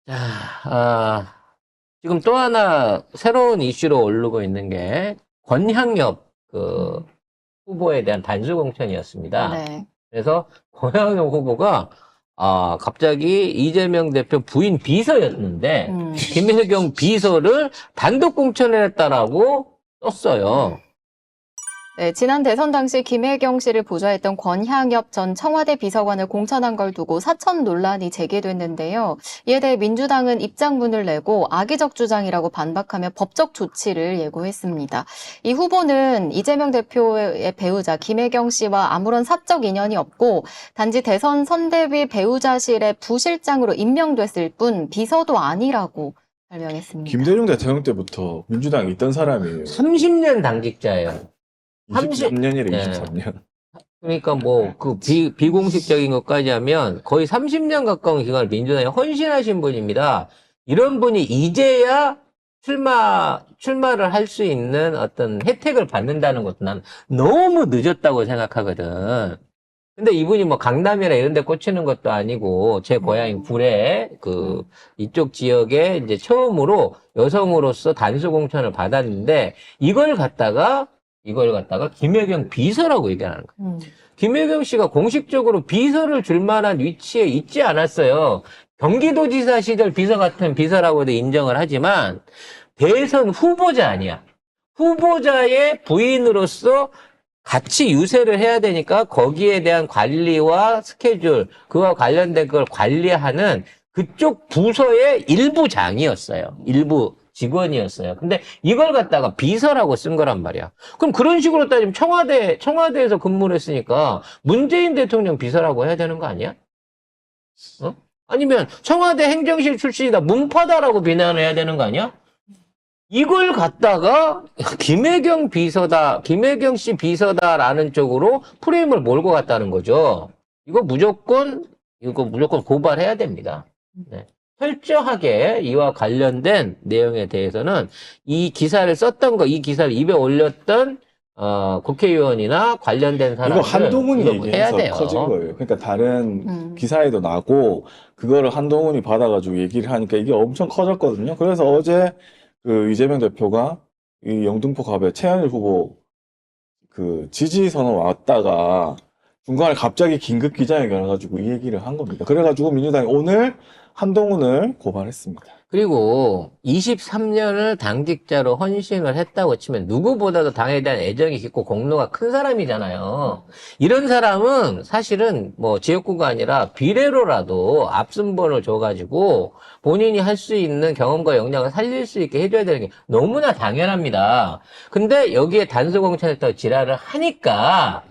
자, 지금 또 하나 새로운 이슈로 오르고 있는 게 권향엽 후보에 대한 단수 공천이었습니다. 네. 그래서 권향엽 후보가 갑자기 이재명 대표 부인 비서였는데 김혜경 비서를 단독 공천을 했다라고 썼어요. 네, 지난 대선 당시 김혜경 씨를 보좌했던 권향엽 전 청와대 비서관을 공천한 걸 두고 사천 논란이 제기됐는데요. 이에 대해 민주당은 입장문을 내고 악의적 주장이라고 반박하며 법적 조치를 예고했습니다. 이 후보는 이재명 대표의 배우자 김혜경 씨와 아무런 사적 인연이 없고 단지 대선 선대위 배우자실의 부실장으로 임명됐을 뿐 비서도 아니라고 설명했습니다. 김대중 대통령 때부터 민주당에 있던 사람이에요. 30년 당직자예요. 23년이래, 네. 23년. 그러니까 비공식적인 것까지 하면 거의 30년 가까운 기간을 민주당에 헌신하신 분입니다. 이런 분이 이제야 출마를 할 수 있는 어떤 혜택을 받는다는 것도 난 너무 늦었다고 생각하거든. 근데 이분이 강남이나 이런 데 꽂히는 것도 아니고, 제 고향인 구례, 이쪽 지역에 이제 처음으로 여성으로서 단수 공천을 받았는데, 이걸 갖다가 김혜경 비서라고 얘기하는 거예요. 김혜경 씨가 공식적으로 비서를 줄 만한 위치에 있지 않았어요. 경기도지사 시절 비서 같은 비서라고도 인정을 하지만 대선 후보자 아니야. 후보자의 부인으로서 같이 유세를 해야 되니까 거기에 대한 관리와 스케줄, 그와 관련된 걸 관리하는 그쪽 부서의 일부장이었어요. 일부 직원이었어요. 근데 이걸 갖다가 비서라고 쓴 거란 말이야. 그럼 그런 식으로 따지면 청와대에서 근무를 했으니까 문재인 대통령 비서라고 해야 되는 거 아니야? 아니면 청와대 행정실 출신이다, 문파다라고 비난을 해야 되는 거 아니야? 이걸 갖다가 김혜경 씨 비서다라는 쪽으로 프레임을 몰고 갔다는 거죠. 이거 무조건 고발해야 됩니다. 네. 철저하게 이와 관련된 내용에 대해서는 이 기사를 입에 올렸던 국회의원이나 관련된 사람들 이거 한동훈이 해야 얘기해서 돼요. 커진 거예요. 그러니까 다른 기사에도 나고 그거를 한동훈이 받아가지고 얘기를 하니까 이게 엄청 커졌거든요. 그래서 어제 이재명 대표가 이 영등포 갑에 최현일 후보 지지 선언 왔다가 중간에 갑자기 긴급 기자회견을 해가지고 이 얘기를 한 겁니다. 그래가지고 민주당이 오늘 한동훈을 고발했습니다. 그리고 23년을 당직자로 헌신을 했다고 치면 누구보다도 당에 대한 애정이 깊고 공로가 큰 사람이잖아요. 이런 사람은 사실은 지역구가 아니라 비례로라도 앞순번을 줘가지고 본인이 할 수 있는 경험과 역량을 살릴 수 있게 해줘야 되는 게 너무나 당연합니다. 근데 여기에 단수공천했다고 지랄을 하니까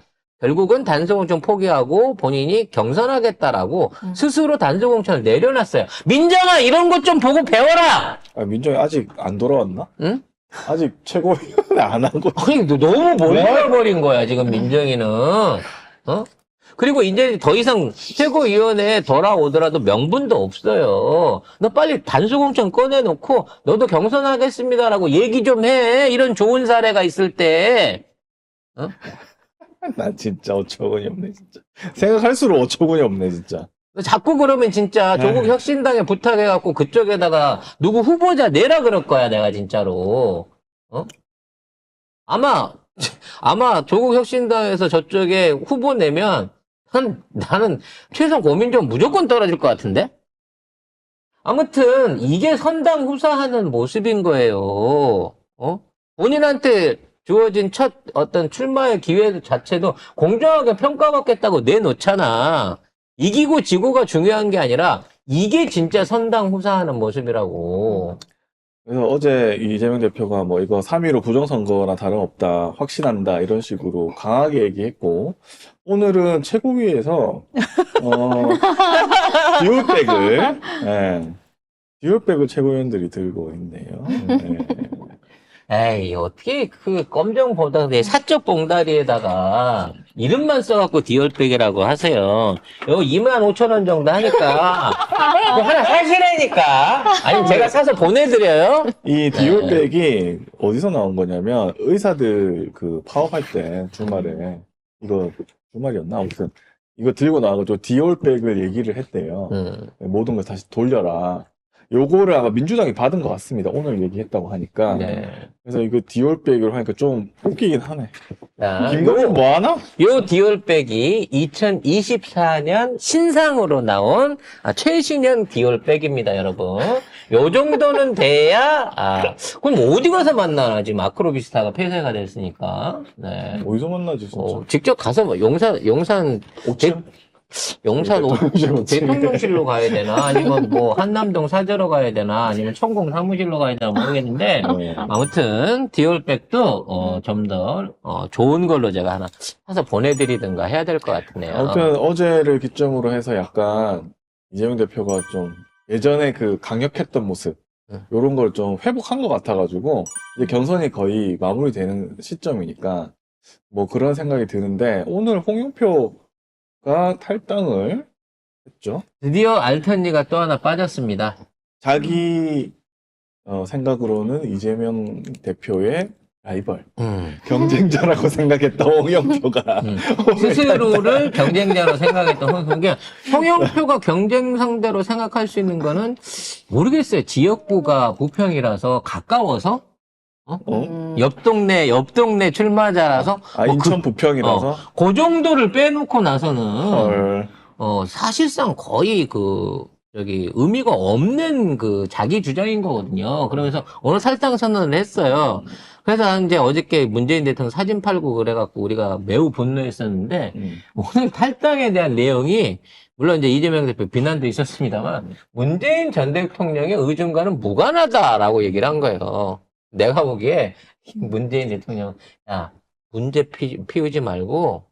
결국은 단수공천 포기하고 본인이 경선하겠다라고 스스로 단수공천을 내려놨어요. 민정아, 이런 것 좀 보고 배워라! 민정이 아직 안 돌아왔나? 응? 아직 최고위원회 안 한 거. 아니, 너무 몰라버린 거야, 지금 민정이는. 그리고 이제 더 이상 최고위원회에 돌아오더라도 명분도 없어요. 너 빨리 단수공천 꺼내놓고 너도 경선하겠습니다라고 얘기 좀 해. 이런 좋은 사례가 있을 때. 난 진짜 어처구니 없네, 진짜. 생각할수록 어처구니 없네, 진짜. 자꾸 그러면 진짜 조국 혁신당에 부탁해갖고 그쪽에다가 누구 후보자 내라 그럴 거야, 내가 진짜로. 아마 조국 혁신당에서 저쪽에 후보 내면 나는 최선 고민정 무조건 떨어질 것 같은데? 아무튼 이게 선당 후사하는 모습인 거예요. 본인한테 주어진 첫 어떤 출마의 기회 자체도 공정하게 평가받겠다고 내놓잖아. 이기고 지고가 중요한 게 아니라 이게 진짜 선당 후사하는 모습이라고. 그래서 어제 이재명 대표가 이거 3.15 부정선거나 다름없다, 확신한다, 이런 식으로 강하게 얘기했고, 오늘은 최고위에서, 디올백을 최고위원들이 들고 있네요. 네. 에이, 어떻게 검정 보따리, 사적 봉다리에다가 이름만 써갖고 디올백이라고 하세요. 이거 25,000원 정도 하니까, 이거 하나 사시라니까. 아니, 제가 사서 보내드려요. 이 디올백이 어디서 나온 거냐면, 의사들 파업할 때 주말에, 이거 주말이었나? 아무튼, 이거 들고 나와가지고 디올백을 얘기를 했대요. 모든 걸 다시 돌려라. 요거를 아마 민주당이 받은 것 같습니다. 오늘 얘기했다고 하니까. 네. 그래서 이거 디올백으로 하니까 좀 웃기긴 하네. 자, 김건희 뭐 하나? 요 디올백이 2024년 신상으로 나온 최신형 디올백입니다, 여러분. 요 정도는 돼야, 그럼 어디 가서 만나나? 지금 아크로비스타가 폐쇄가 됐으니까. 네. 어디서 만나지, 진짜? 직접 가서 뭐 용산, 5층? 대통령실로 가야 되나? 아니면 뭐 한남동 사저로 가야 되나? 아니면 천공 사무실로 가야 되나 모르겠는데, 아무튼 디올백도 좀 더 좋은 걸로 제가 하나 사서 보내드리든가 해야 될 것 같네요. 아무튼 어제를 기점으로 해서 약간 이재명 대표가 좀 예전에 그 강력했던 모습 요런 걸 좀 회복한 것 같아가지고 이제 경선이 거의 마무리되는 시점이니까 뭐 그런 생각이 드는데 오늘 홍영표가 탈당을 했죠. 드디어 알턴니가 또 하나 빠졌습니다. 자기 생각으로는 이재명 대표의 라이벌, 경쟁자라고 생각했던 홍영표가 스스로를 경쟁자로 생각했던 홍영표가 경쟁 상대로 생각할 수 있는 거는 모르겠어요. 지역구가 부평이라서 가까워서 옆 동네 출마자라서 인천 부평이라서 그 정도를 빼놓고 나서는 헐. 사실상 거의 의미가 없는 자기 주장인 거거든요. 그러면서 오늘 탈당 선언을 했어요. 그래서 이제 어저께 문재인 대통령 사진 팔고 그래갖고 우리가 매우 분노했었는데, 오늘 탈당에 대한 내용이, 물론 이제 이재명 대표 비난도 있었습니다만, 문재인 전 대통령의 의중과는 무관하다라고 얘기를 한 거예요. 내가 보기에 문재인 대통령, 야, 문제 피우지 말고,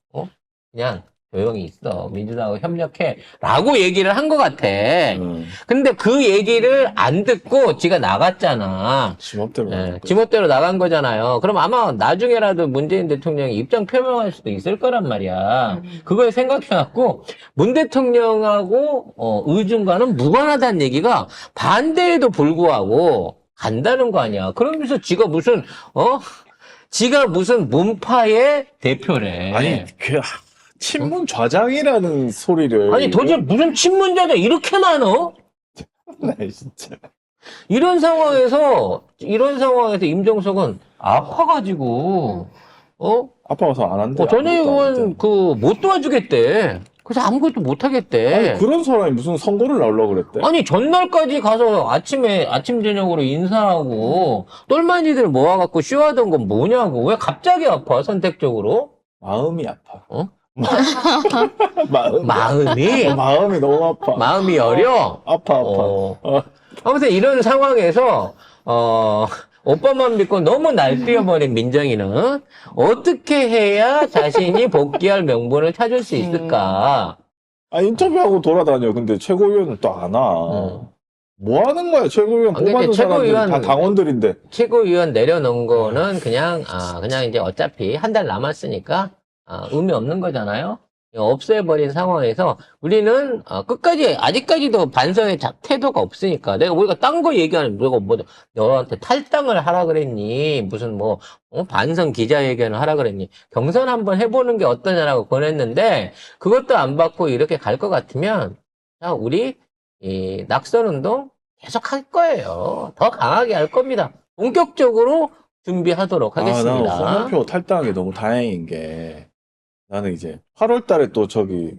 그냥 조용히 있어. 민주당하고 협력해. 라고 얘기를 한 것 같아. 근데 그 얘기를 안 듣고 지가 나갔잖아. 지멋대로 나간 거잖아요. 그럼 아마 나중에라도 문재인 대통령이 입장 표명할 수도 있을 거란 말이야. 그걸 생각해갖고 문 대통령하고 의중과는 무관하다는 얘기가 반대에도 불구하고 간다는 거 아니야. 그러면서 지가 무슨 문파의 대표래. 아니, 친문 좌장이라는 소리를. 아니, 도대체 무슨 친문자가 이렇게 많어? 네, 진짜. 이런 상황에서 임종석은 아파가지고, 아파서 안 한대. 전에 의원 못 도와주겠대. 그래서 아무것도 못 하겠대. 아니, 그런 사람이 무슨 선거를 나오려고 그랬대? 아니, 전날까지 가서 아침 저녁으로 인사하고, 똘마니들 모아갖고 쇼하던 건 뭐냐고. 왜 갑자기 아파, 선택적으로? 마음이 아파. 마음이? 마음이 너무 아파. 마음이 여려? 아파. 아무튼 이런 상황에서, 오빠만 믿고 너무 날뛰어버린 민정이는 어떻게 해야 자신이 복귀할 명분을 찾을 수 있을까? 인터뷰하고 돌아다녀. 근데 최고위원은 또 안 와. 뭐 하는 거야, 최고위원? 뽑아준 사람들 다 당원들인데. 최고위원 내려놓은 거는 그냥 이제 어차피 한 달 남았으니까, 의미 없는 거잖아요? 없애버린 상황에서 우리는 끝까지 아직까지도 반성의 태도가 없으니까 우리가 딴 거 얘기하는 너한테 탈당을 하라 그랬니? 무슨 반성 기자회견을 하라 그랬니? 경선 한번 해보는 게 어떠냐라고 권했는데 그것도 안 받고 이렇게 갈 것 같으면 자 우리 이 낙선운동 계속 할 거예요. 더 강하게 할 겁니다. 본격적으로 준비하도록 하겠습니다. 나는 홍영표 탈당이 너무 다행인 게 나는 이제 8월 달에 또 저기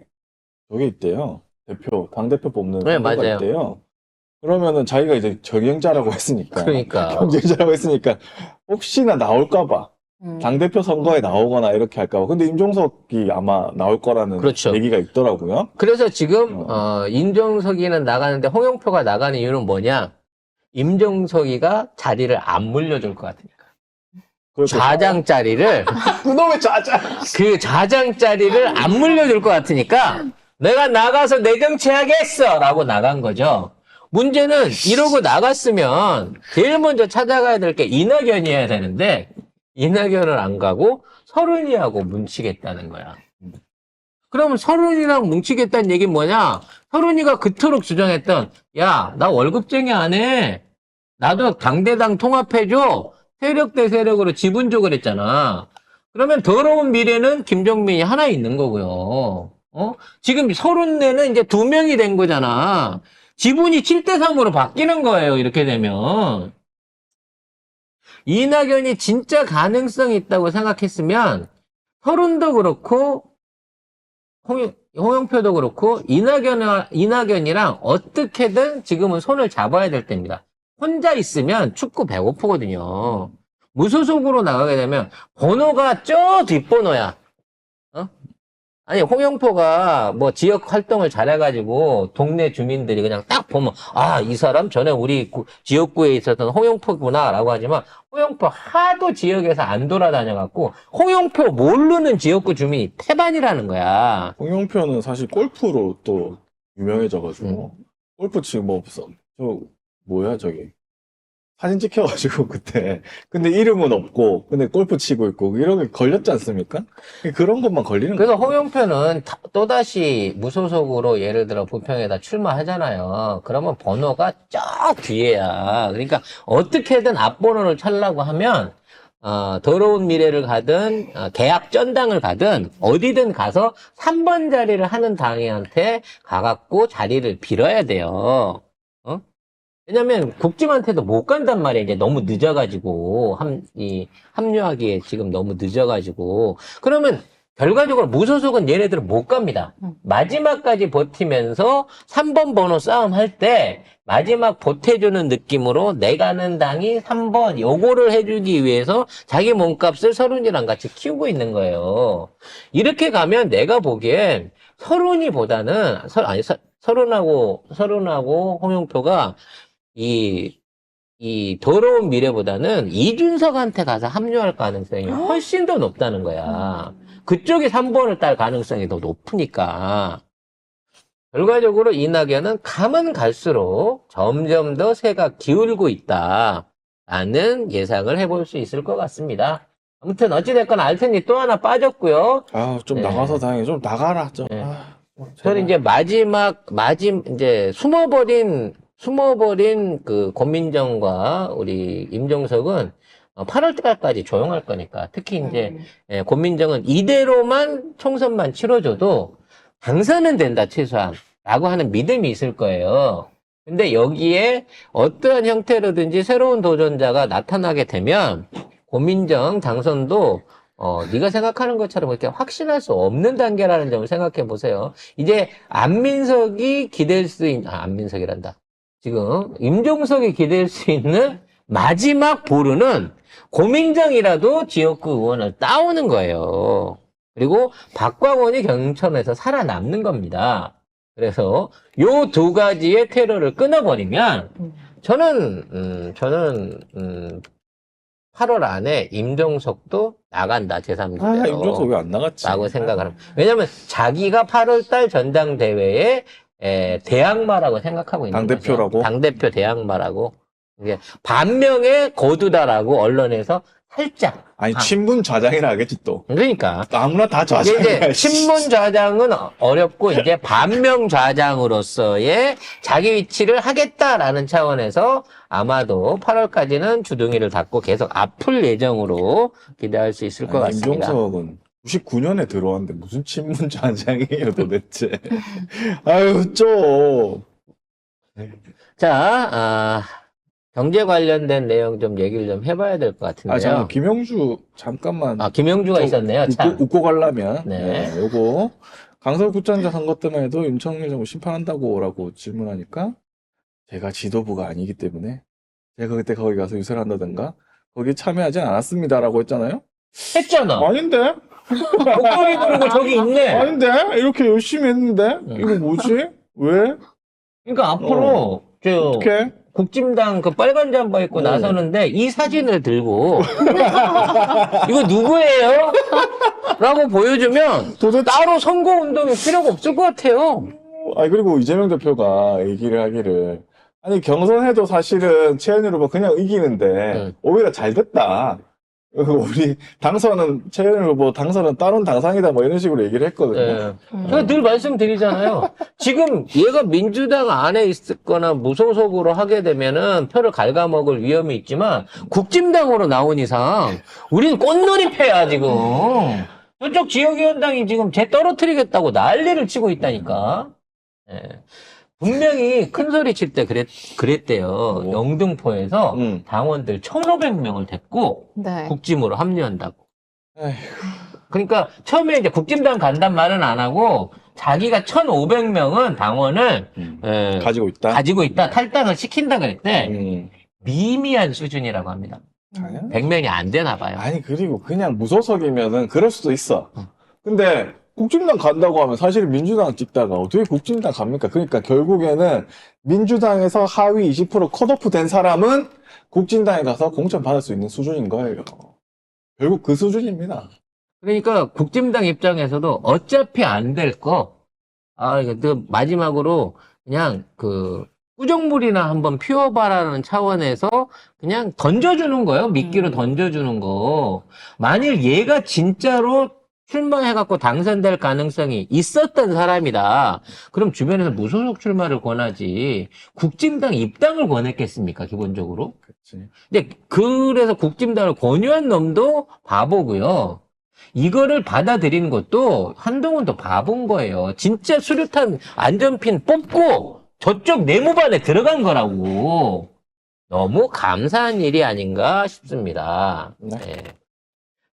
있대요. 당대표 뽑는 네, 선거가 맞아요. 있대요. 그러면은 자기가 이제 경쟁자라고 했으니까. 그러니까. 경쟁자라고 했으니까 혹시나 나올까봐. 당대표 선거에 나오거나 이렇게 할까봐. 근데 임종석이 아마 나올 거라는 그렇죠. 얘기가 있더라고요. 그래서 지금 임종석이는 나가는데 홍영표가 나가는 이유는 뭐냐? 임종석이가 자리를 안 물려줄 것 같으니까. 좌장 자리를 그놈의 좌장. 그 좌장 자리를 안 물려줄 것 같으니까 내가 나가서 내 정치하겠어 라고 나간 거죠. 문제는 이러고 나갔으면 제일 먼저 찾아가야 될 게 이낙연이어야 되는데 이낙연을 안 가고 서른이하고 뭉치겠다는 거야. 그러면 서른이랑 뭉치겠다는 얘기는 뭐냐? 서른이가 그토록 주장했던 야, 나 월급쟁이 안 해. 나도 당대당 통합해줘. 세력 대 세력으로 지분족을 했잖아. 그러면 더러운 미래는 김정민이 하나 있는 거고요. 지금 서른내는 이제 2명이 된 거잖아. 지분이 7대3으로 바뀌는 거예요. 이렇게 되면. 이낙연이 진짜 가능성이 있다고 생각했으면 서른도 그렇고 홍영표도 그렇고 이낙연이랑 어떻게든 지금은 손을 잡아야 될 때입니다. 혼자 있으면 춥고 배고프거든요. 무소속으로 나가게 되면 번호가 저 뒷번호야. 어? 아니 홍영표가 뭐 지역 활동을 잘해가지고 동네 주민들이 그냥 딱 보면 아, 이 사람 전에 우리 지역구에 있었던 홍영표구나라고 하지만 홍영표 하도 지역에서 안 돌아다녀갖고 홍영표 모르는 지역구 주민이 태반이라는 거야. 홍영표는 사실 골프로 또 유명해져가지고 골프 치고 뭐 없어. 저 뭐야 저기 사진 찍혀가지고 그때 근데 이름은 없고 근데 골프 치고 있고 이런 게 걸렸지 않습니까? 그런 것만 걸리는 그래서 거예요. 홍영표는 또다시 무소속으로 예를 들어 부평에다 출마하잖아요. 그러면 번호가 저 뒤에야. 그러니까 어떻게든 앞번호를 찾으려고 하면 더러운 미래를 가든 계약 전당을 가든 어디든 가서 3번 자리를 하는 당이한테 가갖고 자리를 빌어야 돼요. 어? 왜냐면 국짐한테도 못 간단 말이야. 이제 너무 늦어가지고 합류하기에 지금 너무 늦어가지고 그러면 결과적으로 무소속은 얘네들은 못 갑니다. 마지막까지 버티면서 3번 번호 싸움 할 때 마지막 보태주는 느낌으로 내가 하는 당이 3번 요거를 해주기 위해서 자기 몸값을 서른이랑 같이 키우고 있는 거예요. 이렇게 가면 내가 보기엔 서른이보다는 서른하고 홍영표가 이 더러운 미래보다는 이준석한테 가서 합류할 가능성이 훨씬 더 높다는 거야. 그쪽이 3번을 딸 가능성이 더 높으니까. 결과적으로 이낙연은 가면 갈수록 점점 더 새가 기울고 있다라는 예상을 해볼 수 있을 것 같습니다. 아무튼 어찌됐건 알텐이 또 하나 빠졌고요. 아, 좀 네. 나가서 다행히 좀 나가라 좀. 네. 아, 저는 이제 이제 숨어버린 그 권민정과 우리 임종석은 8월 달까지 조용할 거니까. 특히 이제 권민정은 이대로만 총선만 치러줘도 당선은 된다, 최소한. 라고 하는 믿음이 있을 거예요. 근데 여기에 어떠한 형태로든지 새로운 도전자가 나타나게 되면 권민정 당선도 네가 생각하는 것처럼 그렇게 확신할 수 없는 단계라는 점을 생각해 보세요. 이제 안민석이 기댈 수 있는, 안민석이란다. 지금 임종석이 기댈 수 있는 마지막 보루는 고민정이라도 지역구 의원을 따오는 거예요. 그리고 박광원이 경천에서 살아남는 겁니다. 그래서 요 두 가지의 테러를 끊어버리면 저는 8월 안에 임종석도 나간다, 제3지대로. 아, 임종석 왜 안 나갔지? 라고 생각을 합니다. 왜냐면 자기가 8월달 전당대회에 대항마라고 생각하고 있는 당대표라고? 거죠. 당대표 대항마라고. 이게 반명의 거두다라고 언론에서 살짝. 아니, 친문 좌장이라 하겠지 또. 그러니까. 아무나 다 이제 좌장이야. 신문 좌장은 어렵고 이제 반명 좌장으로서의 자기 위치를 하겠다라는 차원에서 아마도 8월까지는 주둥이를 닫고 계속 아플 예정으로 기대할 수 있을 것 같습니다. 임종석은 99년에 들어왔는데 무슨 친문 좌장이에요 도대체. 아유 좀. 자, 경제 관련된 내용 좀 얘기를 좀 해봐야 될 것 같은데요. 잠깐 김영주 잠깐만. 김영주가 있었네요. 참. 웃고 가려면. 네. 요거 강서구청장 선거 때만 해도 윤석열 정부 심판한다고라고 질문하니까 제가 지도부가 아니기 때문에 제가 그때 거기 가서 유세를 한다든가 거기 참여하지 않았습니다라고 했잖아요. 했잖아. 아닌데? 목소리 부르고 저기 있네. 아닌데? 이렇게 열심히 했는데? 이거 뭐지? 왜? 그러니까 앞으로 어떻게? 국진당 그 빨간 잠바 입고 나서는데 이 사진을 들고 이거 누구예요? 라고 보여주면 도대체 따로 선거운동이 필요가 없을 것 같아요. 아니 그리고 이재명 대표가 얘기를 하기를 아니 경선해도 사실은 최현일 후보 그냥 이기는데 오히려 잘 됐다. 우리 당선은 최현일 후보 당선은 다른 당상이다 뭐 이런 식으로 얘기를 했거든요. 네. 제가 늘 말씀드리잖아요. 지금 얘가 민주당 안에 있거나 무소속으로 하게 되면은 표를 갉아먹을 위험이 있지만 국진당으로 나온 이상 우리는 꽃놀이패야 지금. 저쪽 지역위원장이 지금 쟤 떨어뜨리겠다고 난리를 치고 있다니까. 네. 분명히 큰 소리 칠 때 그랬대요. 뭐? 영등포에서 당원들 1,500명을 데리고 네. 국짐으로 합류한다고. 에휴. 그러니까 처음에 이제 국짐당 간단 말은 안 하고 자기가 1,500명은 당원을 가지고 있다. 탈당을 시킨다 그랬대. 미미한 수준이라고 합니다. 당연. 100명이 안 되나 봐요. 아니, 그리고 그냥 무소속이면은 그럴 수도 있어. 근데 국진당 간다고 하면 사실 민주당 찍다가 어떻게 국진당 갑니까? 그러니까 결국에는 민주당에서 하위 20% 컷오프 된 사람은 국진당에 가서 공천 받을 수 있는 수준인 거예요. 결국 그 수준입니다. 그러니까 국짐당 입장에서도 어차피 안 될 거, 그 마지막으로 그냥 그 꾸정물이나 한번 피워봐라는 차원에서 그냥 던져주는 거예요. 미끼로 던져주는 거. 만일 얘가 진짜로 출마해갖고 당선될 가능성이 있었던 사람이다. 그럼 주변에서 무소속 출마를 권하지. 국짐당 입당을 권했겠습니까, 기본적으로? 그치. 근데 그래서 국짐당을 권유한 놈도 바보고요. 이거를 받아들이는 것도 한동훈도 바본 거예요. 진짜 수류탄 안전핀 뽑고 저쪽 내무반에 들어간 거라고. 너무 감사한 일이 아닌가 싶습니다. 네. 네.